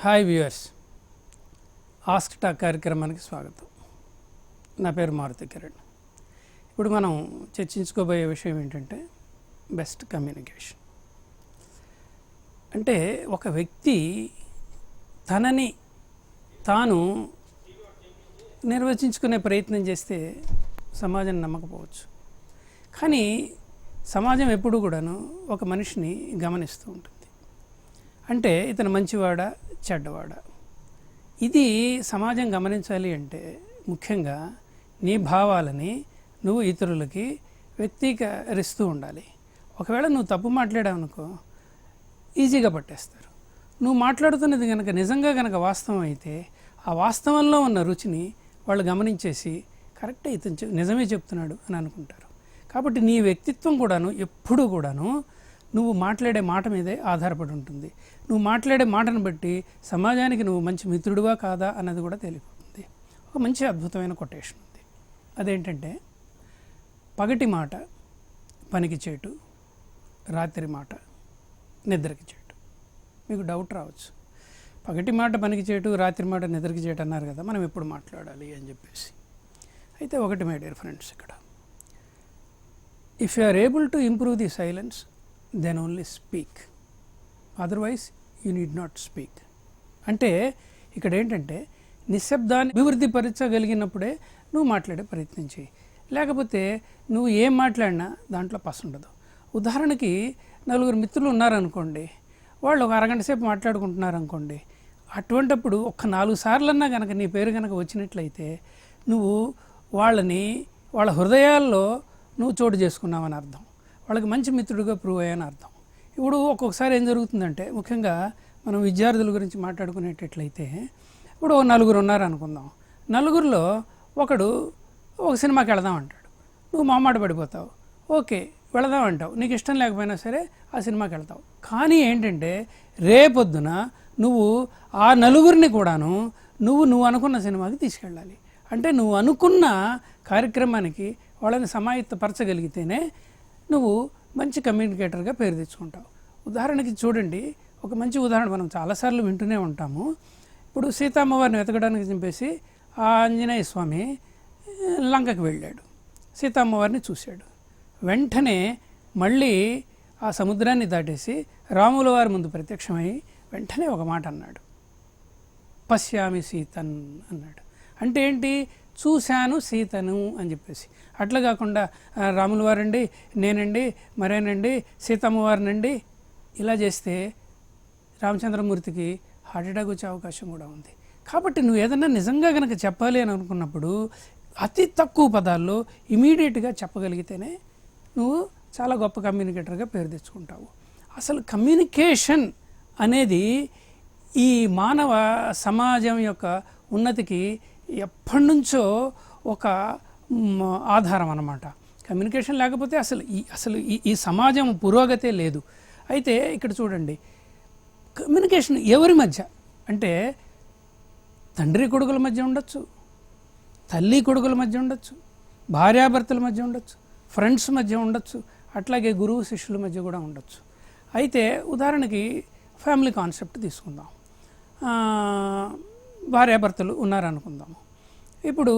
Hi viewers, ask talk కార్యక్రమానికి స్వాగతం. నా పేరు మారుతి కిరణ్. ఇప్పుడు మనం చర్చించుకోబోయే విషయం ఏంటంటే బెస్ట్ కమ్యూనికేషన్. అంటే ఒక వ్యక్తి తనని తాను నిర్వచించుకునే ప్రయత్నం చేస్తే సమాజం నమ్మకపోవచ్చు, కానీ సమాజం ఎప్పుడు కూడాను ఒక మనిషిని గమనిస్తూ ఉంటుంది. అంటే ఇతను మంచివాడా చెడ్డవాడా, ఇది సమాజం గమనించాలి అంటే ముఖ్యంగా నీ భావాలని నువ్వు ఇతరులకి వ్యక్తీకరిస్తూ ఉండాలి. ఒకవేళ నువ్వు తప్పు మాట్లాడావనుకో ఈజీగా పట్టేస్తారు. నువ్వు మాట్లాడుతున్నది కనుక నిజంగా కనుక వాస్తవం అయితే ఆ వాస్తవంలో ఉన్న రుచిని వాళ్ళు గమనించేసి కరెక్టే ఇతను నిజమే చెప్తున్నాడు అని అనుకుంటారు. కాబట్టి నీ వ్యక్తిత్వం కూడాను ఎప్పుడూ కూడాను నువ్వు మాట్లాడే మాట మీదే ఆధారపడి ఉంటుంది. నువ్వు మాట్లాడే మాటను బట్టి సమాజానికి నువ్వు మంచి మిత్రుడివా కాదా అన్నది కూడా తెలియపోతుంది. ఒక మంచి అద్భుతమైన కొటేషన్ ఉంది. అదేంటంటే, పగటి మాట పనికి చేటు, రాత్రి మాట నిద్రకి చేటు. మీకు డౌట్ రావచ్చు, పగటి మాట పనికి చేటు, రాత్రి మాట నిద్రకి చేటు అన్నారు కదా, మనం ఎప్పుడు మాట్లాడాలి అని చెప్పేసి. అయితే ఒకటి మై డియర్ ఫ్రెండ్స్, ఇక్కడ if you are able to improve the silence then only speak, otherwise you need not speak. అంటే ఇక్కడ ఏంటంటే నిశ్శబ్దాన్ని అభివృద్ధి పరచగలిగినప్పుడే నువ్వు మాట్లాడే ప్రయత్నం చేయి, లేకపోతే నువ్వు ఏం మాట్లాడినా దాంట్లో పసు ఉండదు. ఉదాహరణకి నలుగురు మిత్రులు ఉన్నారనుకోండి, వాళ్ళు ఒక అరగంట సేపు మాట్లాడుకుంటున్నారనుకోండి, అటువంటప్పుడు ఒక్క 4 సార్లన్నా కనుక నీ పేరు కనుక వచ్చినట్లయితే నువ్వు వాళ్ళ హృదయాల్లో నువ్వు చోటు చేసుకున్నావని అర్థం, వాళ్ళకి మంచి మిత్రుడిగా ప్రూవ్ అయ్యాని అర్థం. ఇప్పుడు ఒక్కొక్కసారి ఏం జరుగుతుందంటే, ముఖ్యంగా మనం విద్యార్థుల గురించి మాట్లాడుకునేటట్లయితే, ఇప్పుడు 4 ఉన్నారు అనుకుందాం. 4లో ఒకడు ఒక సినిమాకి వెళదాం అంటాడు, నువ్వు మొహమాట పడిపోతావు. ఓకే వెళదాం అంటావు, నీకు ఇష్టం లేకపోయినా సరే ఆ సినిమాకి వెళ్తావు. కానీ ఏంటంటే రేపొద్దున నువ్వు ఆ 4 కూడాను నువ్వు అనుకున్న సినిమాకి తీసుకెళ్ళాలి. అంటే నువ్వు అనుకున్న కార్యక్రమానికి వాళ్ళని సమాయత్తపరచగలిగితేనే నువ్వు మంచి కమ్యూనికేటర్గా పేరు తెచ్చుకుంటావు. ఉదాహరణకి చూడండి, ఒక మంచి ఉదాహరణ మనం చాలాసార్లు వింటూనే ఉంటాము. ఇప్పుడు సీతమ్మవారిని వెతకడానికి చెప్పేసి ఆ ఆంజనేయ స్వామి లంకకి వెళ్ళాడు, సీతమ్మవారిని చూశాడు. వెంటనే మళ్ళీ ఆ సముద్రాన్ని దాటేసి రాముల వారి ముందు ప్రత్యక్షమై వెంటనే ఒక మాట అన్నాడు, పశ్యామి సీతన్ అన్నాడు. అంటే ఏంటి, చూశాను సీతను అని చెప్పేసి. అట్లా కాకుండా రాముల వారండి, నేనండి, మరేనండి, సీతమ్మవారినండి ఇలా చేస్తే రామచంద్రమూర్తికి హార్ట్ అటాక్ వచ్చే అవకాశం కూడా ఉంది. కాబట్టి నువ్వు ఏదన్నా నిజంగా కనుక చెప్పాలి అని అనుకున్నప్పుడు అతి తక్కువ పదాల్లో ఇమీడియట్గా చెప్పగలిగితేనే నువ్వు చాలా గొప్ప కమ్యూనికేటర్గా పేరు తెచ్చుకుంటావు. అసలు కమ్యూనికేషన్ అనేది ఈ మానవ సమాజం యొక్క ఉన్నతికి ఎప్పటి నుంచో ఒక ఆధారం అన్నమాట. కమ్యూనికేషన్ లేకపోతే అసలు ఈ సమాజం పురోగతే లేదు. అయితే ఇక్కడ చూడండి, కమ్యూనికేషన్ ఎవరి మధ్య అంటే తండ్రి కొడుకుల మధ్య ఉండొచ్చు, తల్లి కొడుకుల మధ్య ఉండొచ్చు, భార్యాభర్తల మధ్య ఉండొచ్చు, ఫ్రెండ్స్ మధ్య ఉండొచ్చు, అట్లాగే గురువు శిష్యుల మధ్య కూడా ఉండొచ్చు. అయితే ఉదాహరణకి ఫ్యామిలీ కాన్సెప్ట్ తీసుకుందాం. భార్యాభర్తలు ఉన్నారనుకుందాము. ఇప్పుడు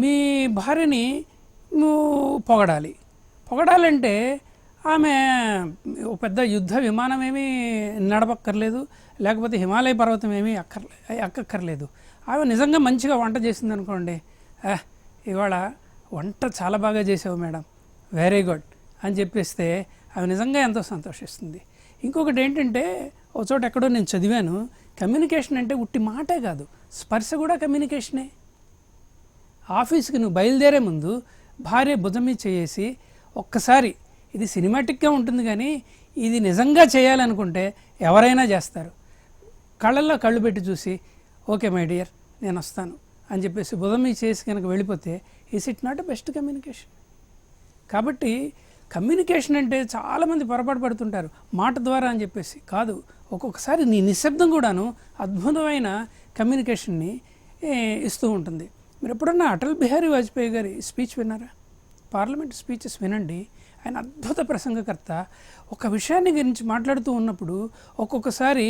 మీ భార్యని నువ్వు పొగడాలంటే ఆమె పెద్ద యుద్ధ విమానం ఏమీ నడపక్కర్లేదు, లేకపోతే హిమాలయ పర్వతం ఏమీ ఎక్కక్కర్లేదు. ఆమె నిజంగా మంచిగా వంట చేసింది అనుకోండి, ఇవాళ వంట చాలా బాగా చేసావు మేడం, వెరీ గుడ్ అని చెప్పేస్తే ఆమె నిజంగా ఎంతో సంతోషిస్తుంది. ఇంకొకటి ఏంటంటే, ఒక చోట ఎక్కడో నేను చదివాను, కమ్యూనికేషన్ అంటే ఉట్టి మాటే కాదు, స్పర్శ కూడా కమ్యూనికేషనే. ఆఫీస్కి నువ్వు బయలుదేరే ముందు భార్య భుజం మీద చేసి ఒక్కసారి, ఇది సినిమాటిక్గా ఉంటుంది కానీ ఇది నిజంగా చేయాలనుకుంటే ఎవరైనా చేస్తారు, కళ్ళల్లో కళ్ళు పెట్టి చూసి ఓకే మై డియర్ నేను వస్తాను అని చెప్పేసి భుజం మీద చేసి కనుక వెళ్ళిపోతే is it not a best communication. కాబట్టి కమ్యూనికేషన్ అంటే చాలామంది పొరపాటు పడుతుంటారు, మాట ద్వారా అని చెప్పేసి కాదు. ఒక్కొక్కసారి నీ నిశ్శబ్దం కూడాను అద్భుతమైన కమ్యూనికేషన్ని ఇస్తూ ఉంటుంది. మీరు ఎప్పుడన్నా అటల్ బిహారీ వాజ్పేయి గారి స్పీచ్ విన్నారా? పార్లమెంట్ స్పీచెస్ వినండి. ఆయన అద్భుత ప్రసంగకర్త. ఒక విషయాన్ని గురించి మాట్లాడుతూ ఉన్నప్పుడు ఒక్కొక్కసారి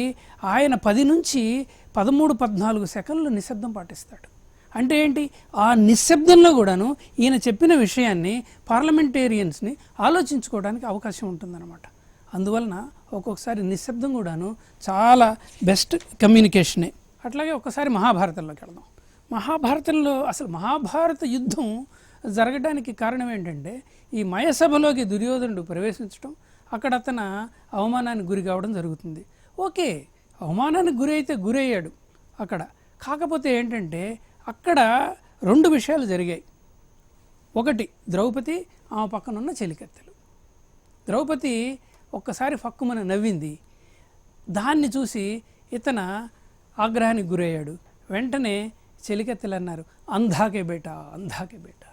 ఆయన 10 నుంచి 13, 14 సెకండ్లు నిశ్శబ్దం పాటిస్తాడు. అంటే ఏంటి, ఆ నిశ్శబ్దంలో కూడాను ఈయన చెప్పిన విషయాన్ని పార్లమెంటేరియన్స్ని ఆలోచించుకోవడానికి అవకాశం ఉంటుందన్నమాట. అందువలన ఒక్కొక్కసారి నిశ్శబ్దం కూడాను చాలా బెస్ట్ కమ్యూనికేషనే. అట్లాగే ఒక్కసారి మహాభారతంలోకి వెళ్దాం. మహాభారతంలో అసలు మహాభారత యుద్ధం జరగడానికి కారణం ఏంటంటే, ఈ మయసభలోకి దుర్యోధనుడు ప్రవేశించడం, అక్కడ అతను అవమానానికి గురి కావడం జరుగుతుంది. ఓకే, అవమానానికి గురి అయితే గురయ్యాడు అక్కడ. కాకపోతే ఏంటంటే అక్కడ 2 విషయాలు జరిగాయి. ఒకటి, ద్రౌపది ఆమె పక్కనున్న చెలికత్తెలు. ద్రౌపది ఒక్కసారి ఫక్కుమని నవ్వింది. దాన్ని చూసి ఇతను ఆగ్రహానికి గురయ్యాడు. వెంటనే చెలికత్తెలు అన్నారు, అంధాకే బేటా, అంధాకే బేటా,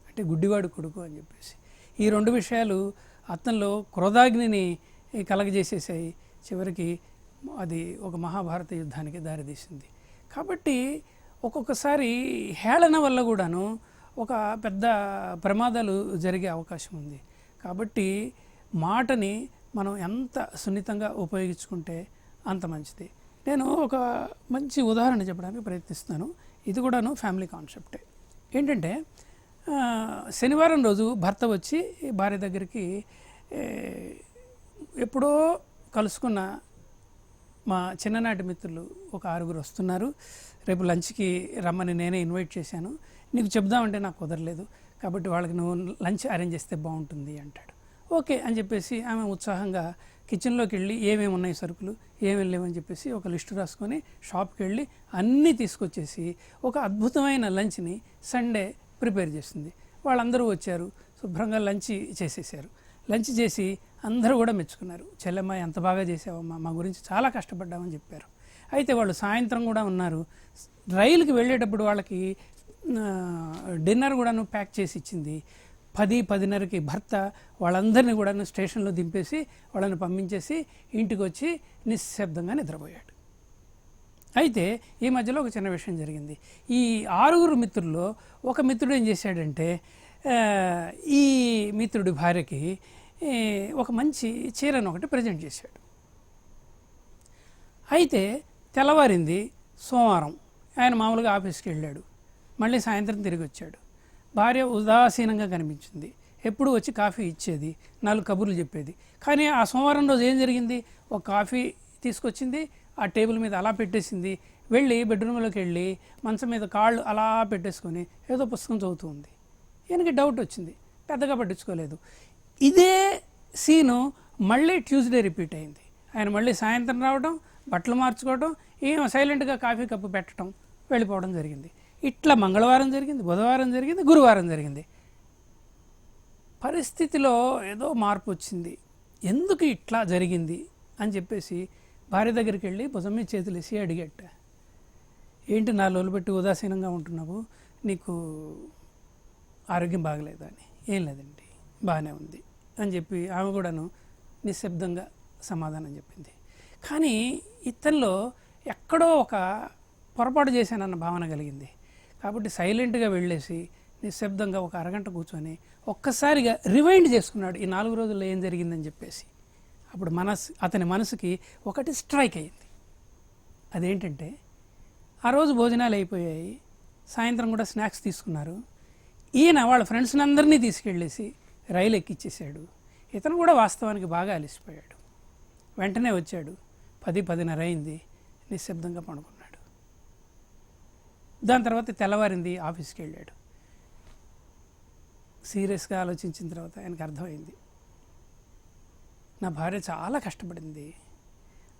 అంటే గుడ్డివాడు కొడుకు అని చెప్పేసి. ఈ 2 విషయాలు అతనిలో క్రోధాగ్నిని కలగజేసేసాయి. చివరికి అది ఒక మహాభారత యుద్ధానికి దారితీసింది. కాబట్టి ఒక్కొక్కసారి హేళన వల్ల కూడాను ఒక పెద్ద ప్రమాదాలు జరిగే అవకాశం ఉంది. కాబట్టి మాటని మనం ఎంత సున్నితంగా ఉపయోగించుకుంటే అంత మంచిది. నేను ఒక మంచి ఉదాహరణ చెప్పడానికి ప్రయత్నిస్తున్నాను. ఇది కూడాను ఫ్యామిలీ కాన్సెప్టే. ఏంటంటే శనివారం రోజు భర్త వచ్చి భార్య దగ్గరికి ఎప్పుడో కలుసుకున్న మా చిన్ననాటి మిత్రులు ఒక 6 వస్తున్నారు, రేపు లంచ్కి రమ్మని నేనే ఇన్వైట్ చేశాను, నీకు చెప్దామంటే నాకు కుదరలేదు, కాబట్టి వాళ్ళకి నువ్వు లంచ్ అరేంజ్ చేస్తే బాగుంటుంది అంటాడు. ఓకే అని చెప్పేసి ఆమె ఉత్సాహంగా కిచెన్లోకి వెళ్ళి ఏమేమి ఉన్నాయి సరుకులు, ఏమేమి లేవని చెప్పేసి ఒక లిస్టు రాసుకొని షాప్కి వెళ్ళి అన్నీ తీసుకొచ్చేసి ఒక అద్భుతమైన లంచ్ని సండే ప్రిపేర్ చేసింది. వాళ్ళందరూ వచ్చారు, శుభ్రంగా లంచ్ చేసేసారు. లంచ్ చేసి అందరూ కూడా మెచ్చుకున్నారు. చెల్లెమ్మ ఎంత బాగా చేసావమ్మా, మా గురించి చాలా కష్టపడ్డామని చెప్పారు. అయితే వాళ్ళు సాయంత్రం కూడా ఉన్నారు. రైలుకి వెళ్ళేటప్పుడు వాళ్ళకి డిన్నర్ కూడాను ప్యాక్ చేసి ఇచ్చింది. 10-10:30కి భర్త వాళ్ళందరినీ కూడా స్టేషన్లో దింపేసి వాళ్ళని పంపించేసి ఇంటికి వచ్చి నిశ్శబ్దంగా నిద్రపోయాడు. అయితే ఈ మధ్యలో ఒక చిన్న విషయం జరిగింది. ఈ 6 మిత్రుల్లో ఒక మిత్రుడు ఏం చేశాడంటే, ఈ మిత్రుడి భార్యకి ఒక మంచి చీరను ఒకటి ప్రజెంట్ చేశాడు. అయితే తెల్లవారింది సోమవారం, ఆయన మామూలుగా ఆఫీస్కి వెళ్ళాడు. మళ్ళీ సాయంత్రం తిరిగి వచ్చాడు. భార్య ఉదాసీనంగా కనిపించింది. ఎప్పుడు వచ్చి కాఫీ ఇచ్చేది, 4 కబుర్లు చెప్పేది. కానీ ఆ సోమవారం రోజు ఏం జరిగింది, ఒక కాఫీ తీసుకొచ్చింది, ఆ టేబుల్ మీద అలా పెట్టేసింది. వెళ్ళి బెడ్రూమ్లోకి వెళ్ళి మంచం మీద కాళ్ళు అలా పెట్టేసుకొని ఏదో పుస్తకం చదువుతూ ఉంది. ఈయనకి డౌట్ వచ్చింది, పెద్దగా పట్టించుకోలేదు. ఇదే సీను మళ్ళీ ట్యూస్డే రిపీట్ అయింది. ఆయన మళ్ళీ సాయంత్రం రావడం, బట్టలు మార్చుకోవడం, ఏమో సైలెంట్గా కాఫీ కప్పు పెట్టడం, వెళ్ళిపోవడం జరిగింది. ఇట్లా మంగళవారం జరిగింది, బుధవారం జరిగింది, గురువారం జరిగింది. పరిస్థితిలో ఏదో మార్పు వచ్చింది. ఎందుకు ఇట్లా జరిగింది అని చెప్పేసి భార్య దగ్గరికి వెళ్ళి భుజం మీద చేతులు వేసి అడిగట్ట, ఏంటి నా లోలు పెట్టి ఉదాసీనంగా ఉంటున్నావు, నీకు ఆరోగ్యం బాగలేదా అని. ఏం లేదండి, బాగానే ఉంది అని చెప్పి ఆమె కూడాను నిశ్శబ్దంగా సమాధానం చెప్పింది. కానీ ఇతనిలో ఎక్కడో ఒక పొరపాటు చేశానన్న భావన కలిగింది. కాబట్టి సైలెంట్గా వెళ్ళేసి నిశ్శబ్దంగా ఒక అరగంట కూర్చొని ఒక్కసారిగా రివైండ్ చేసుకున్నాడు ఈ 4 రోజుల్లో ఏం జరిగిందని చెప్పేసి. అప్పుడు అతని మనసుకి ఒకటి స్ట్రైక్ అయ్యింది. అదేంటంటే, ఆ రోజు భోజనాలు అయిపోయాయి, సాయంత్రం కూడా స్నాక్స్ తీసుకున్నారు. ఈయన వాళ్ళ ఫ్రెండ్స్ని అందరినీ తీసుకెళ్ళేసి రైలు ఎక్కిచ్చేసాడు. ఇతను కూడా వాస్తవానికి బాగా అలసిపోయాడు. వెంటనే వచ్చాడు, 10-10:30 అయింది, నిశ్శబ్దంగా పడుకున్నాడు. దాని తర్వాత తెల్లవారింది, ఆఫీస్కి వెళ్ళాడు. సీరియస్గా ఆలోచించిన తర్వాత ఆయనకు అర్థమైంది, నా భార్య చాలా కష్టపడింది,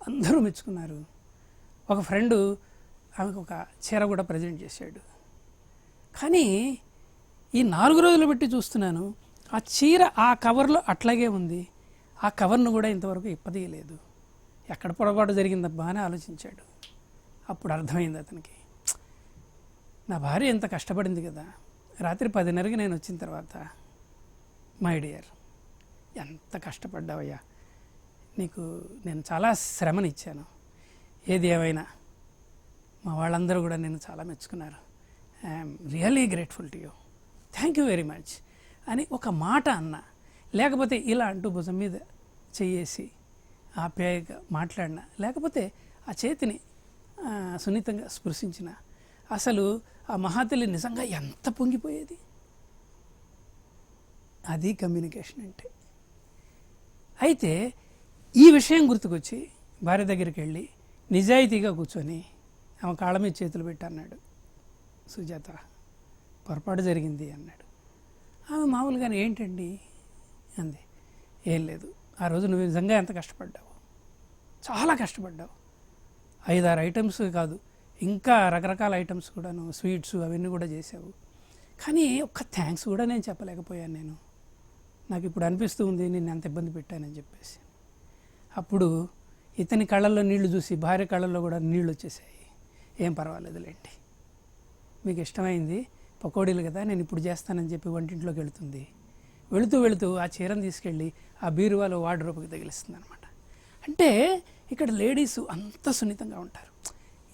అందరూ మెచ్చుకున్నారు. ఒక ఫ్రెండు ఆమెకు ఒక చీర కూడా ప్రజెంట్ చేశాడు. కానీ ఈ 4 రోజులు బట్టి చూస్తున్నాను, ఆ చీర ఆ కవర్లో అట్లాగే ఉంది, ఆ కవర్ను కూడా ఇంతవరకు ఇప్పదీయలేదు. ఎక్కడ పొరపాటు జరిగిందబ్బా అని ఆలోచించాడు. అప్పుడు అర్థమైంది అతనికి, నా భార్య ఎంత కష్టపడింది కదా, రాత్రి 10:30కి నేను వచ్చిన తర్వాత, మై డియర్ ఎంత కష్టపడ్డావయ్యా, నీకు నేను చాలా శ్రమనిచ్చాను, ఏది ఏమైనా మా వాళ్ళందరూ కూడా నేను చాలా మెచ్చుకున్నారు, I'm really grateful to you, thank you very much అని ఒక మాట అన్నా, లేకపోతే ఇలా అంటూ భుజం మీద చెయ్యేసి ఆప్యాయంగా మాట్లాడినా, లేకపోతే ఆ చేతిని సున్నితంగా స్పృశించిన, అసలు ఆ మహాతల్లి నిజంగా ఎంత పొంగిపోయేది. అది కమ్యూనికేషన్ అంటే. అయితే ఈ విషయం గుర్తుకొచ్చి భార్య దగ్గరికి వెళ్ళి నిజాయితీగా కూర్చొని ఆమె కాళ్ళ మీద చేతులు పెట్టి అన్నాడు, సుజాత పొరపాటు జరిగింది అన్నాడు. ఆమె మామూలుగానే ఏంటండి అంది. ఏం లేదు, ఆ రోజు నువ్వు నిజంగా ఎంత కష్టపడ్డావు, చాలా కష్టపడ్డావు. 5-6 ఐటమ్స్ కాదు, ఇంకా రకరకాల ఐటమ్స్ కూడాను, స్వీట్స్ అవన్నీ కూడా చేసావు. కానీ ఒక్క థ్యాంక్స్ కూడా నేను చెప్పలేకపోయాను. నాకు ఇప్పుడు అనిపిస్తూ ఉంది నేను ఎంత ఇబ్బంది పెట్టానని చెప్పేసి. అప్పుడు ఇతని కళ్ళల్లో నీళ్లు చూసి భార్య కళ్ళల్లో కూడా నీళ్ళు వచ్చేసాయి. ఏం పర్వాలేదులేండి, మీకు ఇష్టమైంది పకోడీలు కదా, నేను ఇప్పుడు చేస్తానని చెప్పి వంటింట్లోకి వెళుతుంది. వెళుతూ ఆ చీరను తీసుకెళ్ళి ఆ బీరువాలో వార్డ్రోబ్కి తగిలిస్తుంది అనమాట. అంటే ఇక్కడ లేడీస్ అంత సున్నితంగా ఉంటారు.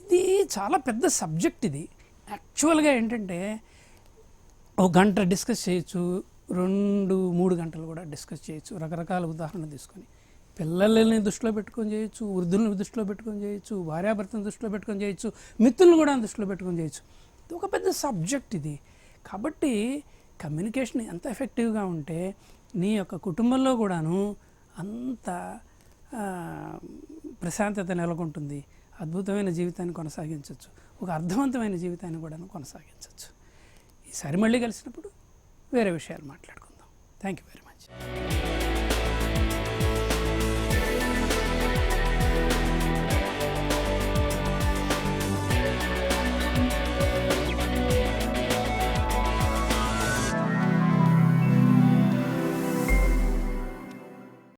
ఇది చాలా పెద్ద సబ్జెక్ట్. ఇది యాక్చువల్గా ఏంటంటే ఒక గంట డిస్కస్ చేయొచ్చు, 2-3 గంటలు కూడా డిస్కస్ చేయొచ్చు. రకరకాల ఉదాహరణలు తీసుకొని పిల్లలని దృష్టిలో పెట్టుకొని చేయొచ్చు, వృద్ధులను దృష్టిలో పెట్టుకొని చేయొచ్చు, భార్యాభర్తను దృష్టిలో పెట్టుకొని చేయొచ్చు, మిత్రులను కూడా దృష్టిలో పెట్టుకొని చేయొచ్చు. ఇది ఒక పెద్ద సబ్జెక్ట్ ఇది. కాబట్టి కమ్యూనికేషన్ ఎంత ఎఫెక్టివ్గా ఉంటే నీ యొక్క కుటుంబంలో కూడాను అంత ప్రశాంతత నెలకొంటుంది. అద్భుతమైన జీవితాన్ని కొనసాగించవచ్చు, ఒక అర్థవంతమైన జీవితాన్ని కూడా కొనసాగించవచ్చు. ఈసారి మళ్ళీ కలిసినప్పుడు వేరే విషయాలు మాట్లాడుకుందాం. Thank you very much.